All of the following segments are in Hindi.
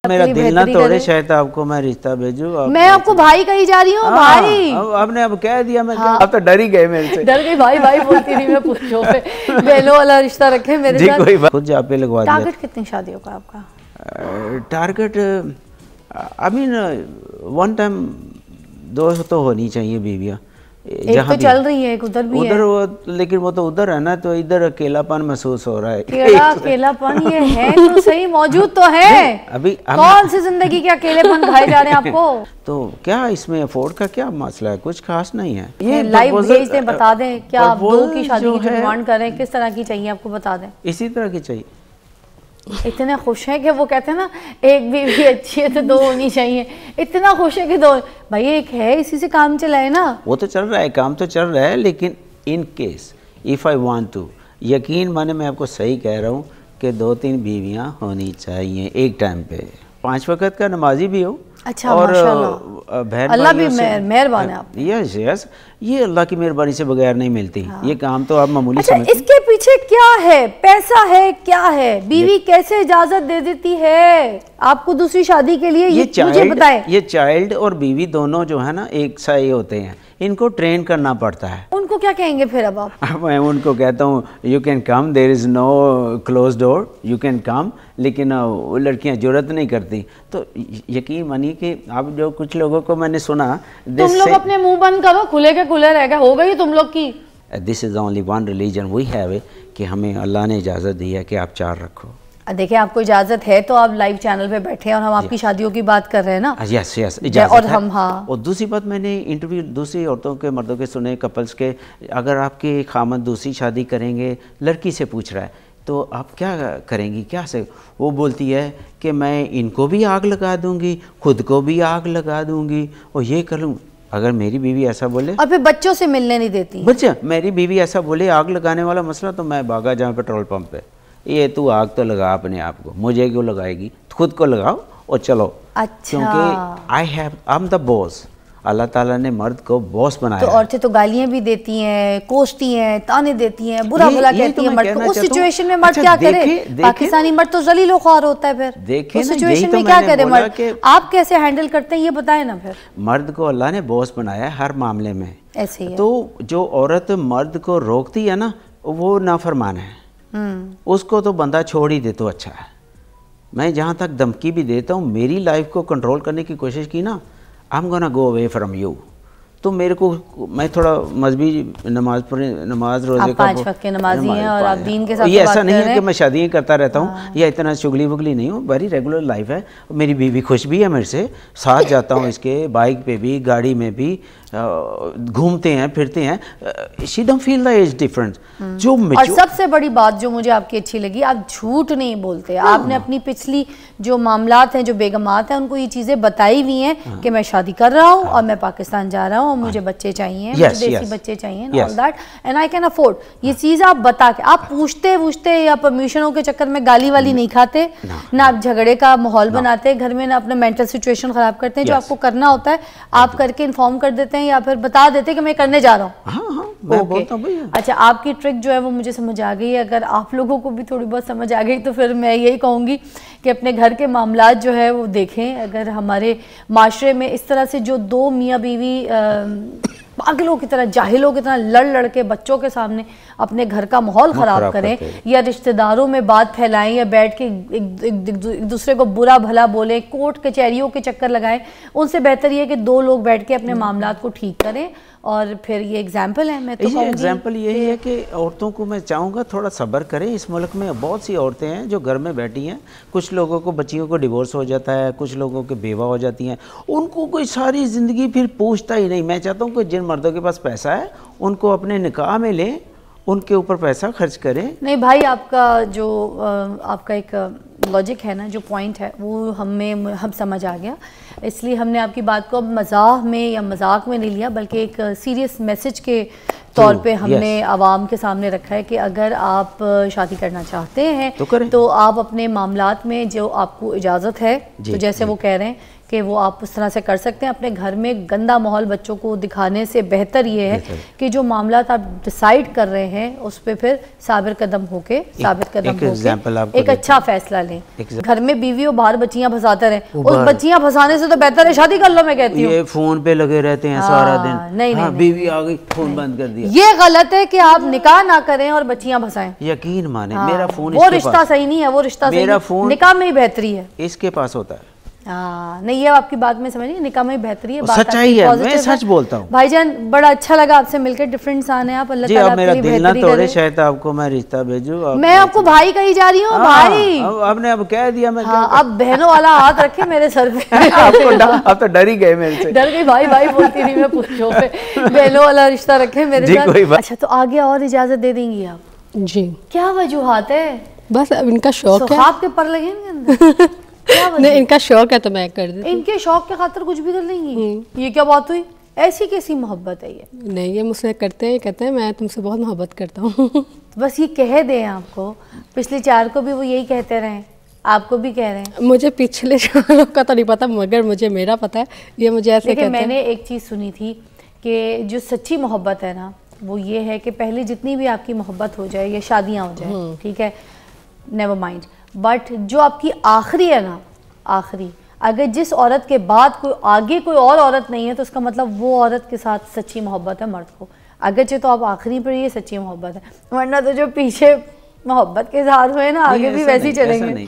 मेरा दिल ना तोड़े, शायद आपको मैं रिश्ता भेजूं। मैं आपको भाई कही जा रही हूँ। भाई आपने अब कह दिया, मैं आप तो डर ही गए मेरे से। डर गई, भाई भाई बोलती नहीं मैं पूछो बेलो वाला रिश्ता रखे मेरे जी, साथ। कोई बात, खुद जा पे लगवा दिया। टारगेट कितनी शादियों का आपका? Target I mean one time 2 तो होनी चाहिए बीवियाँ। एक तो चल रही है, एक उधर भी उधर है। वो, लेकिन वो तो उधर है ना, तो इधर अकेलापन महसूस हो रहा है। अकेलापन ये है तो सही, मौजूद तो है। अभी कौन सी जिंदगी के अकेलेपन खाए जा रहे हैं आपको? तो क्या इसमें अफोर्ड का क्या मसला है? कुछ खास नहीं है। ये लाइव भेज दें, बता दें क्या आप 2 की शादी की जो डिमांड कर रहे हैं किस तरह की चाहिए आपको, बता दें। इसी तरह की चाहिए। इतने खुश हैं कि वो कहते हैं ना एक बीवी अच्छी है तो 2 होनी चाहिए। इतना खुश है कि 2, भाई एक है इसी से काम चलाए ना। वो तो चल रहा है, काम तो चल रहा है, लेकिन in case if I want to, यकीन माने मैं आपको सही कह रहा हूँ कि 2-3 बीवियाँ होनी चाहिए एक टाइम पे। 5 वक्त का नमाजी भी हो। अच्छा, और अल्लाह भी मेहरबान है आप। यस यस, ये अल्लाह की मेहरबानी से बगैर नहीं मिलती। हाँ। ये काम तो आप मामूली अच्छा, इसके पीछे क्या है? पैसा है, क्या है? बीवी कैसे इजाजत दे देती है आपको दूसरी शादी के लिए? ये मुझे बताएं। ये चाइल्ड और बीवी दोनों जो है ना एक सा ही होते हैं, इनको ट्रेन करना पड़ता है। उनको क्या कहेंगे फिर अब आप? मैं उनको कहता हूँ you can come, there is no close door, you can come, लेकिन वो लड़कियाँ जुर्रत नहीं करती। तो यकीन मानिए कि आप जो कुछ लोगों को मैंने सुना, तुम लोग अपने मुंह बंद करो, खुले के खुले रह गए, हो गई तुम लोग की। This is only one religion we have कि हमें अल्लाह ने इजाज़त दी है कि आप 4 रखो। देखिए आपको इजाजत है तो आप लाइव चैनल पे बैठे हैं और हम आपकी शादियों की बात कर रहे हैं ना। यस यस, इजाजत और है। हम हाँ, और दूसरी बात, मैंने इंटरव्यू दूसरी औरतों के, मर्दों के सुने, कपल्स के, अगर आपके खामद दूसरी शादी करेंगे, लड़की से पूछ रहा है तो आप क्या करेंगी, क्या से? वो बोलती है कि मैं इनको भी आग लगा दूंगी, खुद को भी आग लगा दूंगी और ये कर लूँ। अगर मेरी बीवी ऐसा बोले, और फिर बच्चों से मिलने नहीं देती, बच्चा मेरी बीवी ऐसा बोले आग लगाने वाला मसला, तो मैं भागा जाऊँ पेट्रोल पंप पे, ये तू आग तो लगा अपने आप को, मुझे क्यों लगाएगी, खुद को लगाओ और चलो। अच्छा, क्योंकि आई एम द बॉस। अल्लाह ताला ने मर्द को बॉस बनाया। तो औरतें तो गालियां भी देती हैं, कोसती हैं, ताने देती हैं, बुरा भला कहती हैं मर्द को। उस सिचुएशन में मर्द क्या करे? पाकिस्तानी मर्द तो जलीलो ख्वार होता है। फिर देखिए उस सिचुएशन में क्या करे मर्द? आप कैसे हैंडल करते हैं ये बताएं ना। फिर मर्द को अल्लाह ने बॉस बनाया हर मामले में, ऐसे ही है। तो जो औरत मर्द को रोकती है ना, वो नाफरमान है। उसको तो बंदा छोड़ ही दे तो अच्छा है। मैं जहाँ तक धमकी भी देता हूँ, मेरी लाइफ को कंट्रोल करने की कोशिश की ना, I am gonna go away from you. तो मेरे को, मैं थोड़ा मजहबी नमाज रोजे का 5 वक्त के नमाजी हैं और आप दीन के साथ ये ऐसा नहीं है कि मैं शादियाँ करता रहता हूँ या इतना चुगली वुगली नहीं हूँ, वेरी रेगुलर लाइफ है। मेरी बीवी खुश भी है मेरे से, साथ जाता हूँ इसके, बाइक पे भी, गाड़ी में भी, घूमते हैं फिरते हैं। She don't feel the age difference. जो और सबसे बड़ी बात जो मुझे आपकी अच्छी लगी, आप झूठ नहीं बोलते। आपने अपनी पिछली जो मामलात हैं, जो बेगमात हैं, उनको ये चीज़ें बताई हुई हैं कि मैं शादी कर रहा हूँ और मैं पाकिस्तान जा रहा हूँ, मुझे बच्चे चाहिए, मुझे देसी बच्चे चाहिए, all that, and I can afford. ये चीज़ आप बता के, आप पूछते पूछते या परमिशनों के चक्कर में गाली वाली नहीं खाते, ना आप झगड़े का माहौल बनाते घर में, ना अपना मेंटल सिचुएशन खराब करते हैं। जो आपको करना होता है आप करके इन्फॉर्म कर देते हैं या फिर बता देते हैं कि मैं करने जा रहा हूँ। मैं बोलता हूं भैया। अच्छा, आपकी ट्रिक जो है वो मुझे समझ आ गई है। अगर आप लोगों को भी थोड़ी बहुत समझ आ गई तो फिर मैं यही कहूँगी कि अपने घर के मामलात जो है वो देखें। अगर हमारे माशरे में इस तरह से जो 2 मियाँ बीवी पागलों की तरह, जाहिलों की तरह लड़ लड़ के बच्चों के सामने अपने घर का माहौल ख़राब करें या रिश्तेदारों में बात फैलाएं या बैठ के एक दूसरे को बुरा भला बोलें, कोर्ट कचहरियों के चक्कर लगाएं, उनसे बेहतर ये है कि 2 लोग बैठ के अपने मामलात को ठीक करें। और फिर ये एग्जाम्पल है, मैं तो कहूँगी एग्जाम्पल यही है कि औरतों को मैं चाहूँगा थोड़ा सब्र करें। इस मुल्क में बहुत सी औरतें हैं जो घर में बैठी हैं, कुछ लोगों को बच्चियों को डिवोर्स हो जाता है, कुछ लोगों के बेवा हो जाती हैं, उनको कोई सारी ज़िंदगी फिर पूछता ही नहीं। मैं चाहता हूँ कि जिन मर्दों के पास पैसा है उनको अपने निकाह में लें, उनके ऊपर पैसा खर्च करें। नहीं भाई, आपका जो आपका एक लॉजिक है ना, जो पॉइंट है, वो हम समझ आ गया। इसलिए हमने आपकी बात को अब मजाक में या मजाक में नहीं लिया, बल्कि एक सीरियस मैसेज के तौर पे हमने आवाम के सामने रखा है कि अगर आप शादी करना चाहते हैं तो आप अपने मामलात में जो आपको इजाज़त है, तो जैसे वो कह रहे हैं कि वो आप उस तरह से कर सकते हैं। अपने घर में गंदा माहौल बच्चों को दिखाने से बेहतर ये है कि जो मामला आप डिसाइड कर रहे हैं उस पर फिर साबित कदम होके एक अच्छा फैसला लें। घर में बीवी और बाहर बच्चियां फंसाते रहे, उस बच्चियां फंसाने से तो बेहतर है शादी कर लो। मैं कहती हूँ ये फोन पे लगे रहते हैं सारा दिन। नहीं, बीवी आ गई फोन बंद कर दिया। ये गलत है कि आप निकाह ना करें और बच्चियां फंसाएं। यकीन माने मेरा फोन, वो रिश्ता सही नहीं है, वो रिश्ता मेरा फोन निकाह में ही बेहतरी है, इसके पास होता है। नहीं ये आपकी बात में समझिए, निकाह में बेहतरी है, सच्चाई है, मैं सच बोलता हूँ। भाईजान बड़ा अच्छा लगा आपसे मिलकर, डिफरेंट इंसान है आप। अल्लाह ताला अब मेरा दिल ना तोड़े, शायद आपको मैं रिश्ता भेजूं। मैं आपको भाई कही जा रही हूँ। भाई आपने अब कह दिया, मैं अब बहनों वाला हाथ रखे मेरे सर पे। आप तो डर ही गए मेरे से। डर गई, भाई भाई बोलती नहीं मैं पूछो पे, बहनों वाला रिश्ता रखे मेरे साथ। अच्छा तो आगे और इजाजत दे देंगी आप? जी। क्या वजूहात है? बस अब इनका शौक है। आपके पर लगे इनके नहीं, इनका शौक है तो मैं कर देती हूँ। इनके शौक के खातिर कुछ भी कर लेंगी? ये क्या बात हुई? ऐसी कैसी मोहब्बत है ये? नहीं, ये मुझसे करते हैं, कहते हैं मैं तुमसे बहुत मोहब्बत करता हूँ। बस ये कह दें आपको, पिछली 4 को भी वो यही कहते रहे, आपको भी कह रहे हैं? मुझे पिछले 4 का तो नहीं पता, मगर मुझे मेरा पता है, ये मुझे ऐसे कहते हैं। मैंने एक चीज़ सुनी थी कि जो सच्ची मोहब्बत है ना, वो ये है कि पहले जितनी भी आपकी मोहब्बत हो जाए या शादियाँ हो जाए, ठीक है, नेवर माइंड, बट जो आपकी आखिरी है ना, आखिरी, अगर जिस औरत के बाद कोई आगे कोई और औरत नहीं है तो उसका मतलब वो औरत के साथ सच्ची मोहब्बत है मर्द को। अगरचे तो आप आखिरी पर ये सच्ची मोहब्बत है, वरना तो जो पीछे मोहब्बत के साथ हुए ना आगे भी वैसे ही चलेंगे। नहीं,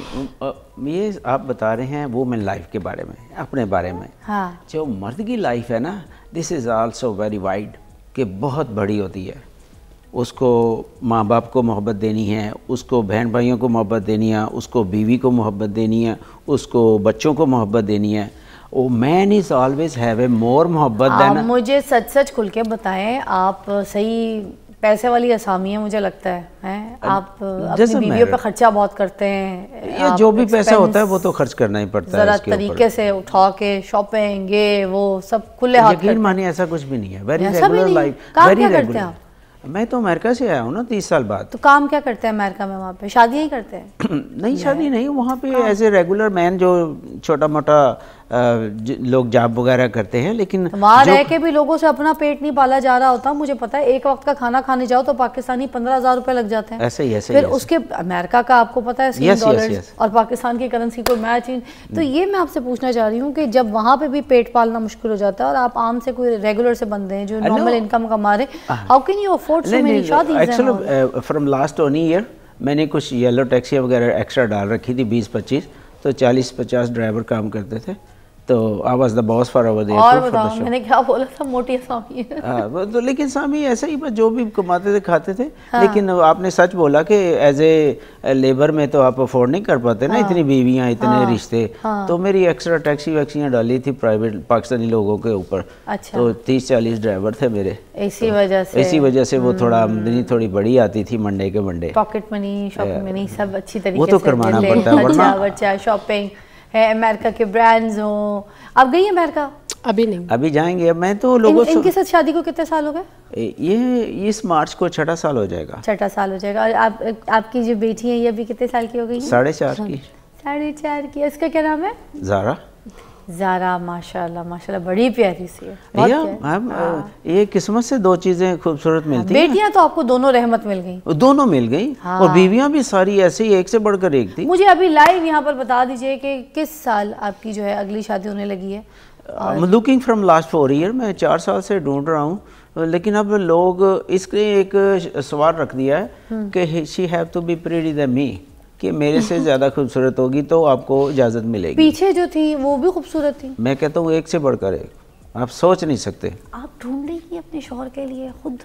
ये आप बता रहे हैं वुमेन लाइफ के बारे में, अपने बारे में। हाँ। जो मर्द की लाइफ है ना, this is also very wide, कि बहुत बड़ी होती है। उसको माँ बाप को मोहब्बत देनी है, उसको बहन भाइयों को मोहब्बत देनी है, उसको बीवी को मोहब्बत देनी है, उसको बच्चों को मोहब्बत देनी है। Oh man is always have a more मोहब्बत देन। मुझे सच सच खुल के बताएं, आप सही पैसे वाली असामी है मुझे लगता है? आप अपनी बीवियों पे खर्चा बहुत करते हैं। ये जो भी पैसा होता है वो तो खर्च करना ही पड़ता है। जरा तरीके से उठा के शॉपिंग ये वो सब खुले हाथ। यकीन मानिए ऐसा कुछ भी नहीं है। Very regular life. क्या करते हैं आप? मैं तो अमेरिका से आया हूँ ना 30 साल बाद। तो काम क्या करते हैं अमेरिका में? वहाँ पे शादी ही करते हैं? नहीं, शादी नहीं, वहाँ पे एज ए रेगुलर मैन जो छोटा मोटा लोग जॉब वगैरह करते हैं। लेकिन वहाँ रह के भी लोगों से अपना पेट नहीं पाला जा रहा होता, मुझे पता है। एक वक्त का खाना खाने जाओ तो पाकिस्तानी 15,000 रुपए लग जाते हैं। ऐसे ही फिर उसके अमेरिका का आपको पता है $100 और पाकिस्तान की करेंसी को मैच। तो ये मैं आपसे पूछना चाह रही हूँ कि जब वहाँ पे भी पेट पालना मुश्किल हो जाता है और आप आम से कोई रेगुलर से बंदे हैं जो नॉर्मल इनकम कमा रहे, how can you afford so many शादीज़? एक्चुअली फ्रॉम लास्ट 1 ईयर मैंने कुछ येलो टैक्सी वगैरह एक्स्ट्रा डाल रखी थी, 20-25, तो 40-50 ड्राइवर काम करते थे। तो I was the boss for over there. और बताओ, मैंने क्या बोला था, मोटी सामी है। हाँ, तो लेकिन सामी ऐसा ही जो भी कमाते थे खाते थे। हाँ। लेकिन आपने सच बोला कि एज ए लेबर में तो आप अफोर्ड नहीं कर पाते ना। इतनी बीवियां, इतने रिश्ते। तो मेरी एक्स्ट्रा टैक्सी वैक्सियाँ डाली थी प्राइवेट पाकिस्तानी लोगों के ऊपर। अच्छा। तो 30-40 ड्राइवर थे मेरे। इसी वजह से वो थोड़ा आमदनी थोड़ी बड़ी आती थी मंडे के Monday. Pocket money, shopping money सब अच्छी तरीके से वो तो करवाना पड़ता है, वरना बच्चा शॉपिंग है, अमेरिका के ब्रांड्स हो। आप गई अमेरिका? अभी नहीं, अभी जाएंगे। मैं तो लोगों से इनके साथ शादी को कितने साल हो गए? ये इस मार्च को 6ठा साल हो जाएगा। 6ठा साल हो जाएगा। और आपकी जो बेटी है ये अभी कितने साल की हो गई है? 4.5 की। 4.5 की। इसका क्या नाम है? ज़ारा। ज़ारा, माशाल्लाह माशाल्लाह, बड़ी प्यारी सी है। ये किस्मत से 2 चीज़ें खूबसूरत मिलती हैं। बेटियां तो आपको दोनों रहमत मिल गई। दोनों मिल गई। और बीवियां भी सारी ऐसे ही, एक से बढ़कर एक थी। मुझे अभी लाइव यहाँ पर बता दीजिए कि किस साल आपकी जो है अगली शादी होने लगी है? लुकिंग फ्रॉम लास्ट 4 ईयर, मैं 4 साल से ढूंढ रहा हूँ। लेकिन अब लोग इसके एक सवाल रख दिया है कि she have to be pretty then me, कि मेरे से ज़्यादा खूबसूरत होगी तो आपको इजाज़त मिलेगी। पीछे जो थी वो भी खूबसूरत थी। मैं कहता हूँ एक से बढ़कर एक, आप सोच नहीं सकते। आप ढूंढ लेंगी अपने शौहर के लिए खुद?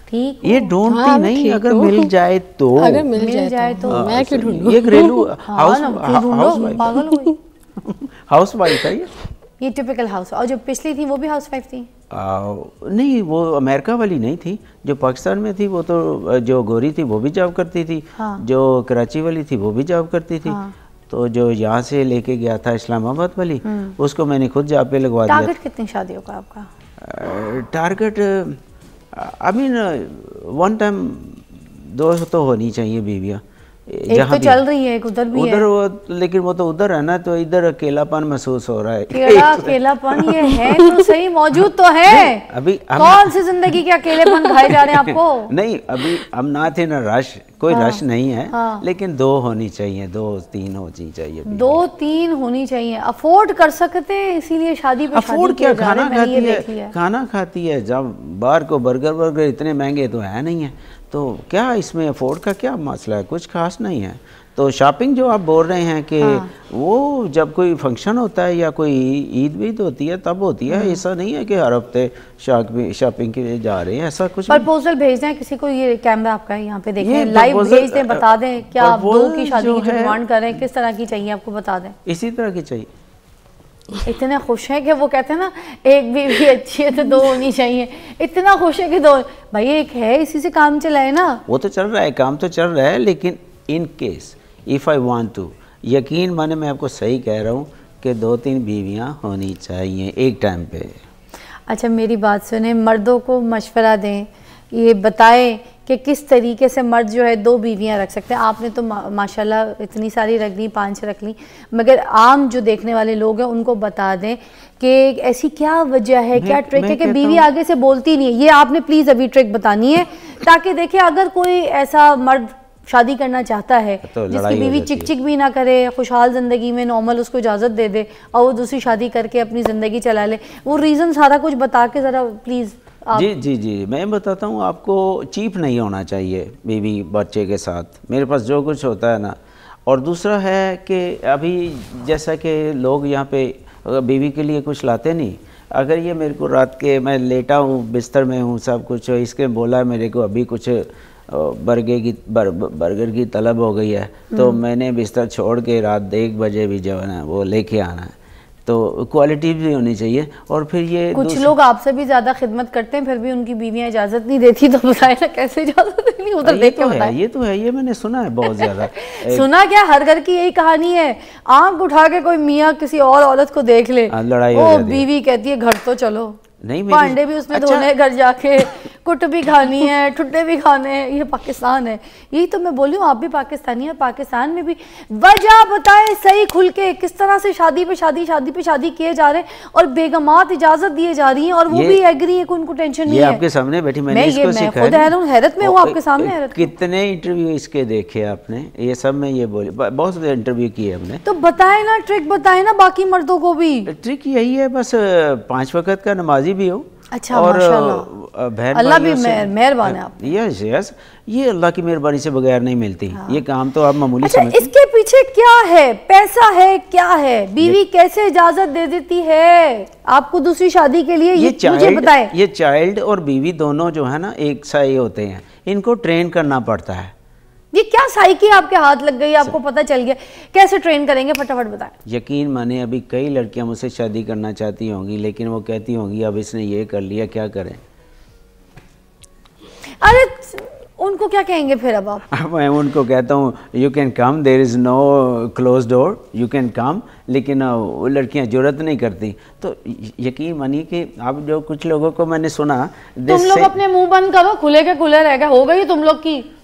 ठीक, ये ढूंढती नहीं, अगर मिल जाए तो। अगर मिल जाए तो मैं क्यों ढूंढूं? ये घरेलू हाउस वाइफ है ये टिपिकल हाउस। और जो पिछली थी वो भी हाउस वाइफ थी? नहीं, वो अमेरिका वाली नहीं थी। जो पाकिस्तान में थी वो तो जो गोरी थी वो भी जॉब करती थी। हाँ। जो कराची वाली थी वो भी जॉब करती थी। हाँ। तो जो यहाँ से लेके गया था इस्लामाबाद वाली, उसको मैंने खुद जॉब पे लगवा दिया। टारगेट कितनी शादियों का आपका? टारगेट आई मीन 1 टाइम 2 तो होनी चाहिए बीवियाँ। एक तो चल रही है, एक उधर भी उधर है। वो, लेकिन वो तो उधर है ना, तो इधर अकेलापन महसूस हो रहा है। अकेलापन ये है तो सही, मौजूद तो है। अभी कौन सी जिंदगी के अकेलेपन खाए जा रहे हैं आपको? नहीं, अभी हम नॉट इन रश, कोई रश नहीं है, लेकिन 2 होनी चाहिए, 2-3 होनी चाहिए, 2-3 होनी चाहिए। अफोर्ड कर सकते हैं, इसीलिए शादी पे अफोर्ड क्या, खाना खाती है, खाना खाती है। जब बाहर को बर्गर इतने महंगे तो है नहीं है, तो क्या इसमें अफोर्ड का क्या मसला है, कुछ खास नहीं है। तो शॉपिंग जो आप बोल रहे हैं कि वो जब कोई फंक्शन होता है या कोई ईद वीद होती है तब होती है, ऐसा नहीं है कि हर हफ्ते शॉपिंग के लिए जा रहे हैं, ऐसा कुछ। प्रपोजल भेज दें किसी को, ये कैमरा आपका यहाँ पे देखें, लाइव भेज दें, बता दें क्या आप 2 की शादी की डिमांड कर रहे हैं, किस तरह की चाहिए आपको, बता दें। इसी तरह की चाहिए। इतने खुश हैं कि वो कहते हैं ना एक बीवी अच्छी है तो 2 होनी चाहिए, इतना खुश है कि 2। भाई एक है, इसी से काम चलाए ना। वो तो चल रहा है, काम तो चल रहा है, लेकिन in case if I want to, यकीन माने मैं आपको सही कह रहा हूँ कि 2-3 बीवियाँ होनी चाहिए एक टाइम पे। अच्छा मेरी बात सुने, मर्दों को मशवरा दें, ये बताएं कि किस तरीके से मर्द जो है 2 बीवियां रख सकते हैं। आपने तो माशाल्लाह इतनी सारी रख दी, 5 रख ली, मगर आम जो देखने वाले लोग हैं उनको बता दें कि ऐसी क्या वजह है, क्या ट्रिक है कि बीवी आगे से बोलती नहीं है। ये आपने प्लीज़ अभी ट्रिक बतानी है, ताकि देखिए अगर कोई ऐसा मर्द शादी करना चाहता है तो जिसकी बीवी चिक चिक भी ना करे, खुशहाल ज़िंदगी में नॉर्मल उसको इजाज़त दे दे और वो दूसरी शादी करके अपनी ज़िंदगी चला ले, वो रीज़न सारा कुछ बता के ज़रा प्लीज़ आप। जी मैं बताता हूँ आपको। चीप नहीं होना चाहिए बीवी बच्चे के साथ, मेरे पास जो कुछ होता है ना। और दूसरा है कि अभी जैसा कि लोग यहाँ पे बीवी के लिए कुछ लाते नहीं, अगर ये मेरे को रात के मैं लेटा हूँ बिस्तर में हूँ सब कुछ, इसके बोला मेरे को अभी कुछ बर्गर की तलब हो गई है, तो मैंने बिस्तर छोड़ के रात 1 बजे भी जो है ना वो लेके आना है, तो क्वालिटी भी होनी चाहिए। और फिर ये कुछ लोग आपसे भी ज़्यादा खिदमत करते हैं, फिर भी उनकी बीवियाँ इजाज़त नहीं देती, तो बताए ना कैसे इजाज़त देनी, उधर देख के बताएं। ये तो है, ये मैंने सुना है बहुत ज़्यादा। सुना क्या, हर घर की यही कहानी है। आंख उठा के कोई मियाँ किसी और औरत को देख ले, लड़ाई ओ बीवी कहती है घर तो चलो, नहीं भांडे भी उसने धोने घर जाके, कुट भी खानी है, ठुड्डे भी खाने हैं। ये पाकिस्तान है, यही तो मैं बोली हूँ, आप भी पाकिस्तानी हैं। पाकिस्तान में भी वजह बताएं सही खुल के, किस तरह से शादी पे शादी किए जा रहे हैं और बेगमात इजाजत दिए जा रही हैं और वो भी एग्री है, उनको टेंशन नहीं है। आपके सामने बैठी मैंने इसको सिखाया, मैं हैरत में हूँ आपके सामने। हैरत कितने इंटरव्यू इसके देखे आपने, ये सब में ये बोले, बहुत सारे इंटरव्यू किए हमने। तो बताए ना, ट्रिक बताए ना बाकी मर्दों को भी। ट्रिक यही है बस, 5 वक्त का नमाजी भी हो। अच्छा, और अल्लाह भी मेहरबान है आप। यस, ये अल्लाह की मेहरबानी से बगैर नहीं मिलती। ये काम तो आप मामूली अच्छा, इसके पीछे क्या है, पैसा है, क्या है, बीवी कैसे इजाजत दे देती है आपको दूसरी शादी के लिए, ये मुझे बताएं। ये चाइल्ड और बीवी दोनों जो है ना एक सा होते हैं, इनको ट्रेन करना पड़ता है। ये क्या साइकी आपके हाथ लग गई, आपको पता चल गया, कैसे ट्रेन करेंगे, फटाफट बताएं। यकीन माने अभी कई लड़कियां मुझसे शादी करना चाहती होंगी, लेकिन वो कहती होंगी अब इसने ये कर लिया, क्या करें। अरे उनको क्या कहेंगे फिर अब आप? मैं उनको कहता हूँ you can come, there is no close door, you can come, लेकिन वो लड़कियाँ जुर्रत नहीं करती। तो यकीन मानिए कि अब जो कुछ लोगों को मैंने सुना, तुम लोग अपने मुंह बंद करो, खुले के खुले रह गए, हो गई तुम लोग की